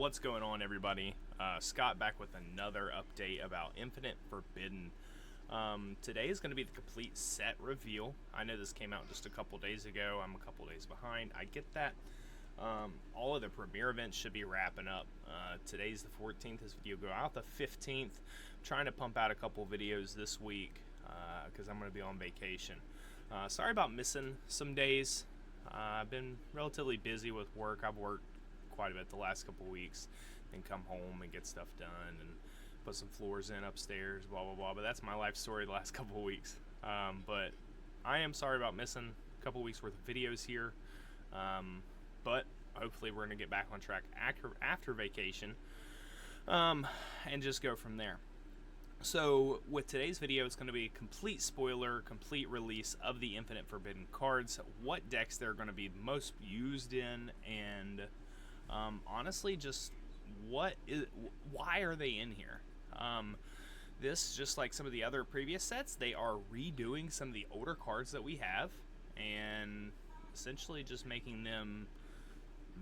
What's going on, everybody? Scott back with another update about Infinite Forbidden. Today is going to be the complete set reveal. I know this came out just a couple days ago. I'm a couple days behind. I get that. All of the premiere events should be wrapping up. Today's the 14th. This video go out the 15th. I'm trying to pump out a couple videos this week because I'm going to be on vacation. Sorry about missing some days. I've been relatively busy with work. I've worked quite a bit the last couple weeks, then come home and get stuff done and put some floors in upstairs, blah blah blah. But that's my life story the last couple weeks. But I am sorry about missing a couple weeks worth of videos here. But hopefully we're gonna get back on track after vacation, and just go from there. So with today's video, it's going to be a complete spoiler, complete release of the Infinite Forbidden cards, what decks they're going to be most used in, and honestly, just why are they in here? This, just like some of the other previous sets, they are redoing some of the older cards that we have and essentially just making them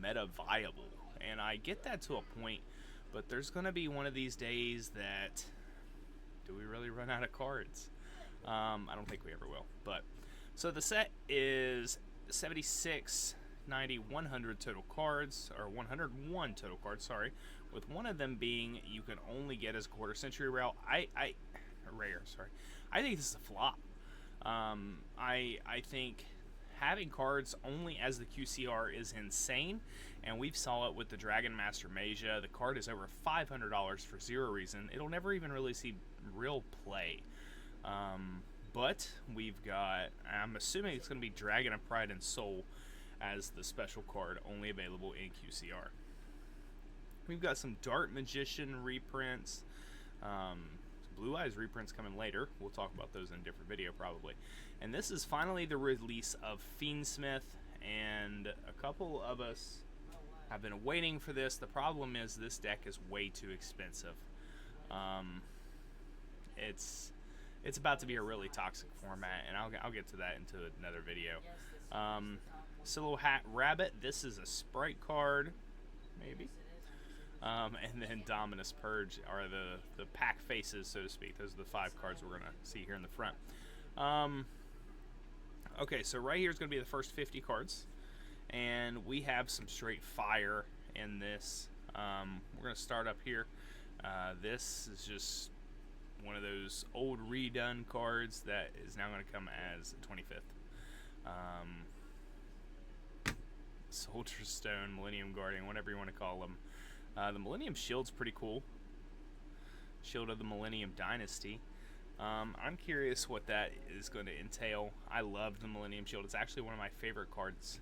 meta viable. And I get that to a point, but there's going to be one of these days that, do we really run out of cards? I don't think we ever will. But so the set is 76, 90, 100 total cards, or 101 total cards, sorry, with one of them being you can only get as quarter century rare. I think this is a flop. I think having cards only as the QCR is insane, and we've saw it with the Dragon Master Magia. The card is over $500 for zero reason. It'll never even really see real play. But we've got, I'm assuming it's going to be Dragon of Pride and Soul as the special card, only available in QCR. We've got some Dart Magician reprints, Blue Eyes reprints coming later. We'll talk about those in a different video probably. And this is finally the release of Fiendsmith, and a couple of us have been waiting for this. The problem is this deck is way too expensive. It's about to be a really toxic format, and I'll get to that into another video. Silhouette Rabbit, this is a sprite card, maybe. And then Dominus Purge are the pack faces, so to speak. Those are the 5 cards we're going to see here in the front. Okay, so right here is going to be the first 50 cards. And we have some straight fire in this. We're going to start up here. This is just one of those old redone cards that is now going to come as 25th. Soldier Stone, Millennium Guardian, whatever you want to call them. The Millennium Shield's pretty cool. Shield of the Millennium Dynasty. I'm curious what that is going to entail. I love the Millennium Shield. It's actually one of my favorite cards.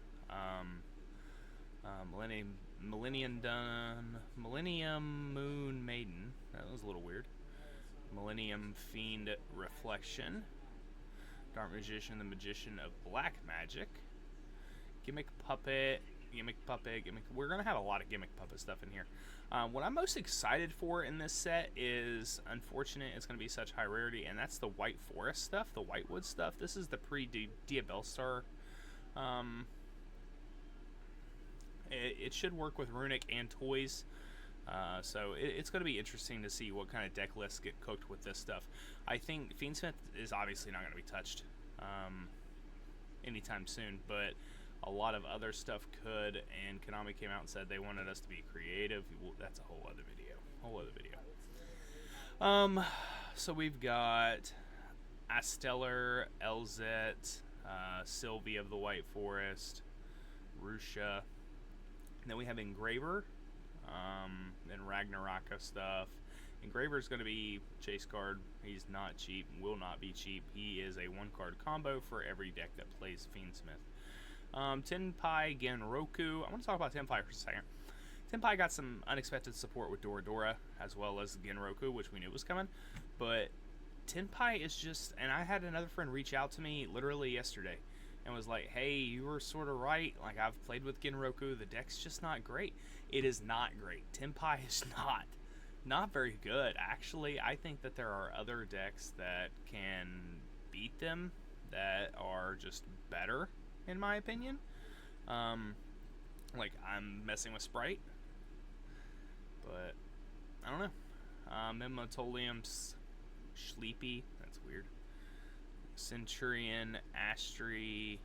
Millennium Moon Maiden. That was a little weird. Millennium Fiend Reflection. Dart Magician, the Magician of Black Magic. Gimmick Puppet. We're going to have a lot of Gimmick Puppet stuff in here. What I'm most excited for in this set is, unfortunate it's going to be such high rarity, and that's the White Forest stuff, the Whitewood stuff. This is the pre-Diabellstar. It should work with Runic and toys. So it's going to be interesting to see what kind of deck lists get cooked with this stuff. I think Fiendsmith is obviously not going to be touched anytime soon, but a lot of other stuff could, and Konami came out and said they wanted us to be creative. Well, that's a whole other video. So we've got Astellar, Elzet, Sylvie of the White Forest, Rusha. And then we have Engraver, then Ragnaraka stuff. Engraver's going to be chase card. He's not cheap, will not be cheap. He is a 1-card combo for every deck that plays Fiendsmith. Tenpai Genroku. I want to talk about Tenpai for a second. Tenpai got some unexpected support with Doradora, as well as Genroku, which we knew was coming. But Tenpai is just, and I had another friend reach out to me literally yesterday and was like, hey, you were sort of right. Like, I've played with Genroku. The deck's just not great. It is not great. Tenpai is not very good. Actually, I think that there are other decks that can beat them that are just better, in my opinion. Like, I'm messing with Sprite. But I don't know. Mimotolium Sleepy. That's weird. Centurion Astri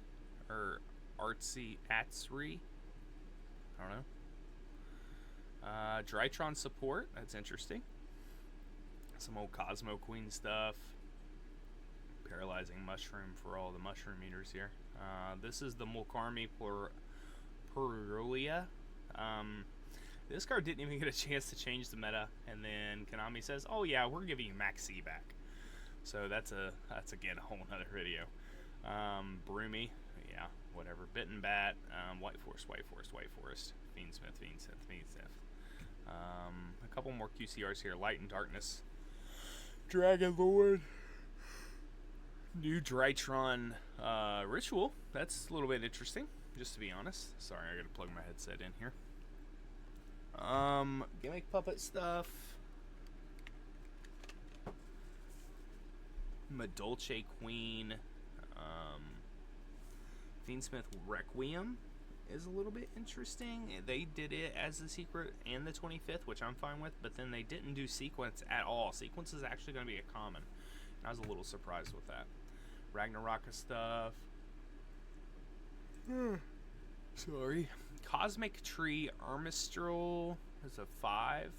or Artsy Atsri. I don't know. Drytron support. That's interesting. Some old Cosmo Queen stuff. Paralyzing Mushroom for all the mushroom eaters here. This is the Mulcarmi Purulia. This card didn't even get a chance to change the meta, and then Konami says, "Oh yeah, we're giving you Max C back." So that's again a whole other video. Broomy, yeah, whatever. Bitten Bat, White Forest, Fiendsmith. A couple more QCRs here. Light and Darkness, Dragon Lord, new Drytron Ritual. That's a little bit interesting, just to be honest. Sorry, I gotta plug my headset in here. Gimmick puppet stuff. Madolce Queen. Fiendsmith Requiem is a little bit interesting. They did it as the secret and the 25th, which I'm fine with, but then they didn't do sequence at all. Sequence is actually going to be a common, and I was a little surprised with that. Ragnaraka stuff. Sorry. Cosmic Tree Armistril is a 5.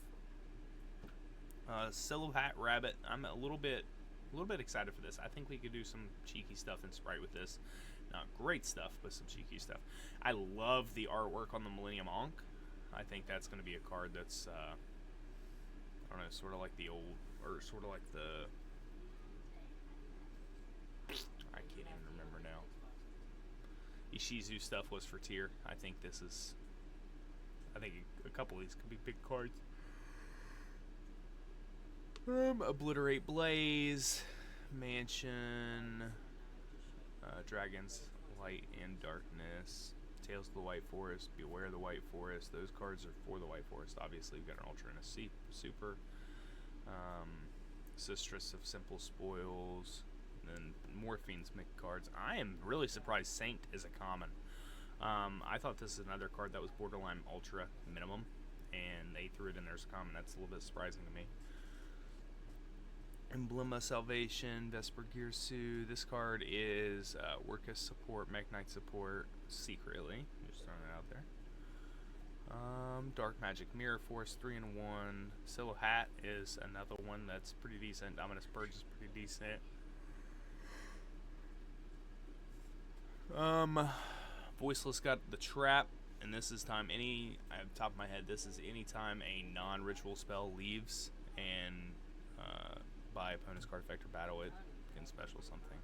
Silhouette Rabbit. I'm a little bit excited for this. I think we could do some cheeky stuff in Sprite with this. Not great stuff, but some cheeky stuff. I love the artwork on the Millennium Ankh. I think that's going to be a card that's, I don't know, sort of like the old, or sort of like the, I can't even remember now. Ishizu stuff was for tier. I think a couple of these could be big cards. Obliterate Blaze, Mansion, Dragons, Light and Darkness, Tales of the White Forest, Beware of the White Forest. Those cards are for the White Forest. Obviously, we've got an Ultra and a Super. Sistress of Simple Spoils, and then more Fiendsmith cards. I am really surprised Saint is a common. I thought this is another card that was borderline Ultra minimum, and they threw it in there as a common. That's a little bit surprising to me. Emblema Salvation, Vesper Girsu. This card is Workus support, Mech Knight support, secretly. Just throwing it out there. Dark Magic Mirror Force, 3-in-1. Silhouette is another one that's pretty decent. Dominus Purge is pretty decent. Voiceless got the Trap, and this is time at the top of my head, this is anytime a non-ritual spell leaves and by opponent's card effect or battle it can special something.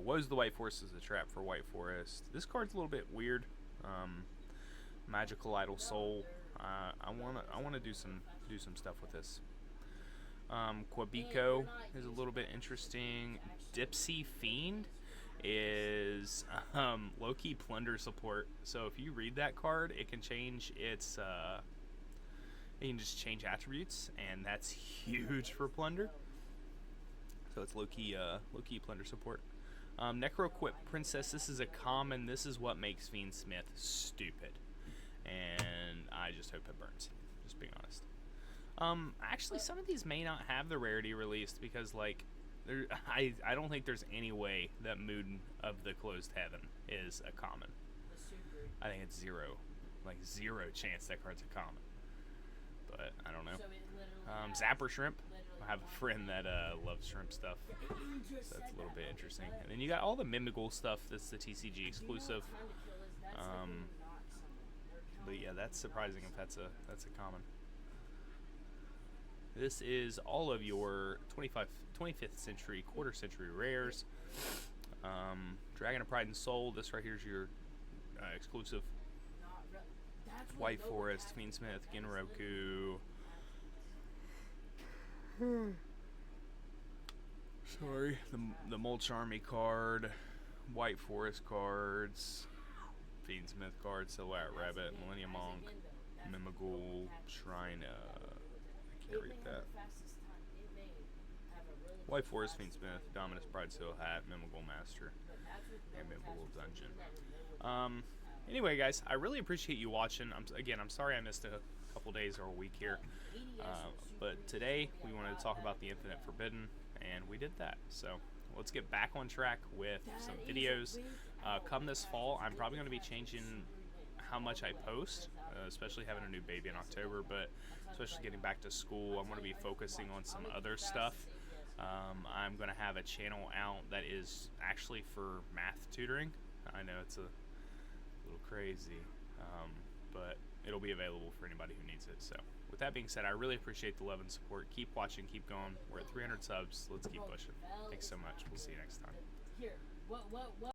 Woes the White Forest is a trap for White Forest. This card's a little bit weird. Magical Idol Soul. I wanna do some stuff with this. Quabico is a little bit interesting. Dipsy Fiend is low-key plunder support. So if you read that card, it can change its it can just change attributes, and that's huge for plunder. So it's low-key plunder support. Necroquip Princess, this is a common. This is what makes Fiendsmith stupid, and I just hope it burns, just being honest. Actually, some of these may not have the rarity released, because like I don't think there's any way that Moon of the Closed Heaven is a common. I think it's zero chance that card's a common, but I don't know. Zapper Shrimp. I have a friend that loves shrimp stuff, so that's a little bit interesting. And then you got all the Mimigal stuff that's the TCG exclusive. But yeah, that's surprising if that's a common. This is all of your 25th century, quarter century rares. Dragon of Pride and Soul. This right here is your exclusive. White Forest, Fiendsmith, Genroku. Sorry, the Mulch Army card, White Forest cards, Fiendsmith cards, Silhouette Rabbit, Millennium Ankh, Mimigul, Shrine, I can't read that. White Forest, Fiendsmith, Dominus Pride, Silhouette, Mimigul Master, and Mimigul Dungeon. Anyway, guys, I really appreciate you watching. I'm sorry I missed a couple couple days or a week here. But today we wanted to talk about the Infinite Forbidden, and we did that. So let's get back on track with some videos. Come this fall, I'm probably going to be changing how much I post, especially having a new baby in October, but especially getting back to school, I'm going to be focusing on some other stuff. I'm going to have a channel out that is actually for math tutoring. I know it's a little crazy, but it'll be available for anybody who needs it. So with that being said, I really appreciate the love and support. Keep watching, keep going. We're at 300 subs. Let's keep pushing. Thanks so much. We'll see you next time.